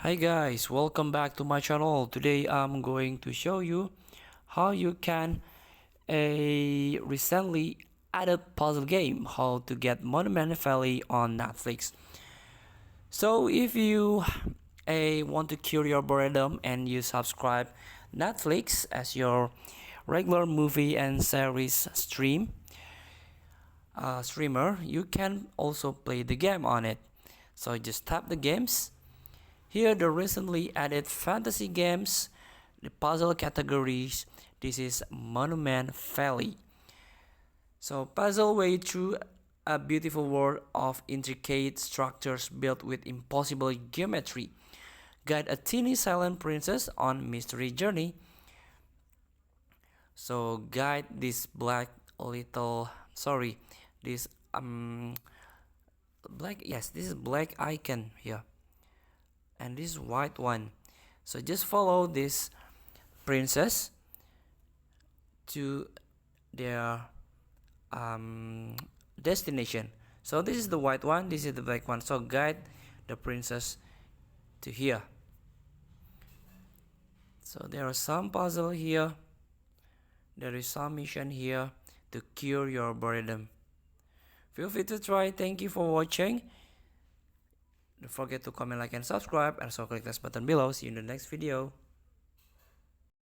Hi guys, welcome back to my channel. Today I'm going to show you how you can a recently added puzzle game, how to get Monument Valley on Netflix. So if you want to cure your boredom and you subscribe Netflix as your regular movie and series streamer, you can also play the game on it. So just tap the games. Here the recently added fantasy games, the puzzle categories. This is Monument Valley. So puzzle way through a beautiful world of intricate structures built with impossible geometry. Guide a teeny silent princess on mystery journey. So guide this black little this black, yes, this is black icon here, and this white one. So just follow this princess to their um, destination. So this is the white one, this is the black one. So guide the princess to here. So there are some puzzle here, there is some mission here to cure your boredom. Feel free to try. Thank you for watching. Don't forget to comment, like, and subscribe, and also click this button below. See you in the next video.